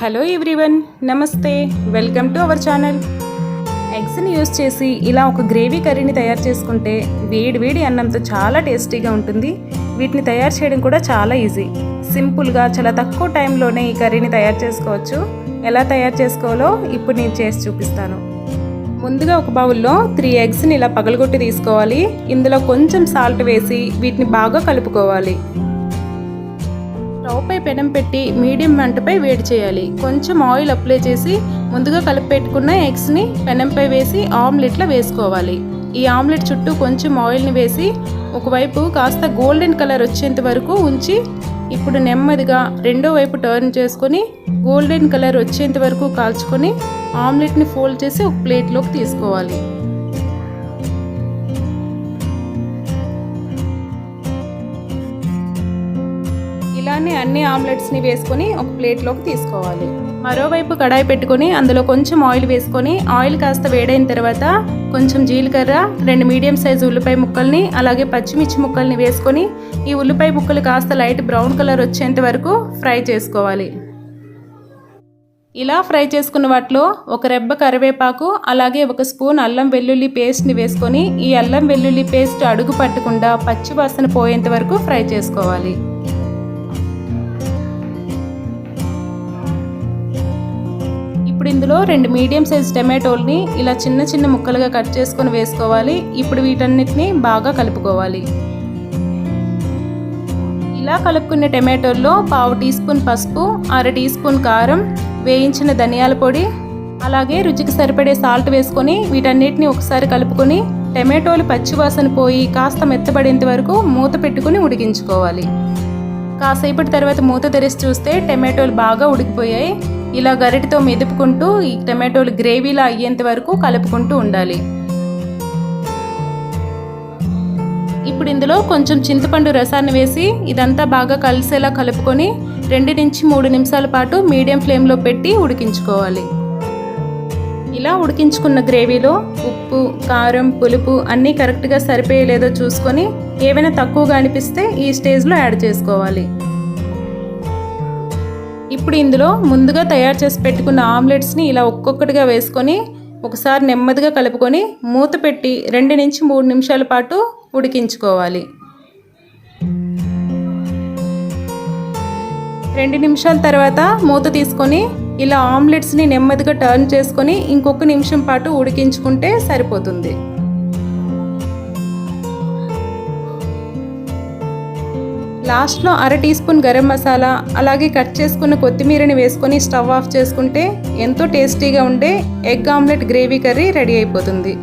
Hello everyone, నమస్తే. Welcome to our channel. ఎగ్స్ని use చేసి ఇలా ఒక గ్రేవీ కర్రీని తయారు చేసుకుంటే వేడి అన్నంతో చాలా టేస్టీగా ఉంటుంది. వీటిని తయారు చేయడం కూడా చాలా ఈజీ. సింపుల్గా చాలా తక్కువ టైంలోనే ఈ కర్రీని తయారు చేసుకోవచ్చు. ఎలా తయారు చేసుకోవాలో ఇప్పుడు నేను చేసి చూపిస్తాను. ముందుగా ఒక బౌల్లో 3 ఎగ్స్ని ఇలా పగలగొట్టి తీసుకోవాలి. ఇందులో కొంచెం సాల్ట్ వేసి వీటిని బాగా కలుపుకోవాలి. స్టవ్ పై పెనం పెట్టి మీడియం మంటపై వేడి చేయాలి. కొంచెం ఆయిల్ అప్లై చేసి ముందుగా కలిపి పెట్టుకున్న ఎగ్స్ని పెనంపై వేసి ఆమ్లెట్లా వేసుకోవాలి. ఈ ఆమ్లెట్ చుట్టూ కొంచెం ఆయిల్ని వేసి ఒకవైపు కాస్త గోల్డెన్ కలర్ వచ్చేంత వరకు ఉంచి ఇప్పుడు నెమ్మదిగా రెండో వైపు టర్న్ చేసుకొని గోల్డెన్ కలర్ వచ్చేంత వరకు కాల్చుకొని ఆమ్లెట్ని ఫోల్డ్ చేసి ఒక ప్లేట్లోకి తీసుకోవాలి. ఇలానే అన్ని ఆమ్లెట్స్ని వేసుకొని ఒక ప్లేట్లోకి తీసుకోవాలి. మరోవైపు కడాయి పెట్టుకొని అందులో కొంచెం ఆయిల్ వేసుకొని ఆయిల్ కాస్త వేడైన తర్వాత కొంచెం జీలకర్ర, 2 మీడియం సైజు ఉల్లిపాయ ముక్కల్ని అలాగే పచ్చిమిర్చి ముక్కల్ని వేసుకొని ఈ ఉల్లిపాయ ముక్కలు కాస్త లైట్ బ్రౌన్ కలర్ వచ్చేంత వరకు ఫ్రై చేసుకోవాలి. ఇలా ఫ్రై చేసుకున్న వాటిలో ఒక రెబ్బ కరివేపాకు అలాగే 1 స్పూన్ అల్లం వెల్లుల్లి పేస్ట్ని వేసుకొని ఈ అల్లం వెల్లుల్లి పేస్ట్ అడుగు పట్టకుండా పచ్చి వాసన పోయేంత వరకు ఫ్రై చేసుకోవాలి. ఇప్పుడు ఇందులో 2 మీడియం సైజ్ టమాటోల్ని ఇలా చిన్న ముక్కలుగా కట్ చేసుకొని వేసుకోవాలి. ఇప్పుడు వీటన్నిటిని బాగా కలుపుకోవాలి. ఇలా కలుపుకున్న టమాటోల్లో 1/2 టీ స్పూన్ పసుపు, 1/2 టీ స్పూన్ కారం, వేయించిన ధనియాల పొడి అలాగే రుచికి సరిపడే సాల్ట్ వేసుకొని వీటన్నిటిని ఒకసారి కలుపుకొని టమాటోలు పచ్చివాసన పోయి కాస్త మెత్తబడేంత వరకు మూత పెట్టుకుని ఉడికించుకోవాలి. కాసేపటి తర్వాత మూత తెరిచి చూస్తే టమాటోలు బాగా ఉడికిపోయాయి. ఇలా గరిటెతో మెదుపుకుంటూ ఈ టమాటోలు గ్రేవీలా అయ్యేంత వరకు కలుపుకుంటూ ఉండాలి. ఇప్పుడు ఇందులో కొంచెం చింతపండు రసాన్ని వేసి ఇదంతా బాగా కలిసేలా కలుపుకొని 2 నుంచి 3 నిమిషాల పాటు మీడియం ఫ్లేమ్లో పెట్టి ఉడికించుకోవాలి. ఇలా ఉడికించుకున్న గ్రేవీలో ఉప్పు, కారం, పులుపు అన్నీ కరెక్ట్గా సరిపోయలేదో చూసుకొని ఏవైనా తక్కువగా అనిపిస్తే ఈ స్టేజ్లో యాడ్ చేసుకోవాలి. ఇప్పుడు ఇందులో ముందుగా తయారు చేసి పెట్టుకున్న ఆమ్లెట్స్ని ఇలా ఒక్కొక్కటిగా వేసుకొని ఒకసారి నెమ్మదిగా కలుపుకొని మూత పెట్టి 2 నుంచి 3 నిమిషాల పాటు ఉడికించుకోవాలి. 2 నిమిషాల తర్వాత మూత తీసుకొని ఇలా ఆమ్లెట్స్ని నెమ్మదిగా టర్న్ చేసుకొని ఇంకొక నిమిషం పాటు ఉడికించుకుంటే సరిపోతుంది. లాస్ట్లో 1/2 టీ స్పూన్ గరం మసాలా అలాగే కట్ చేసుకున్న కొత్తిమీరని వేసుకొని స్టవ్ ఆఫ్ చేసుకుంటే ఎంతో టేస్టీగా ఉండే egg omelette gravy curry ready అయిపోతుంది.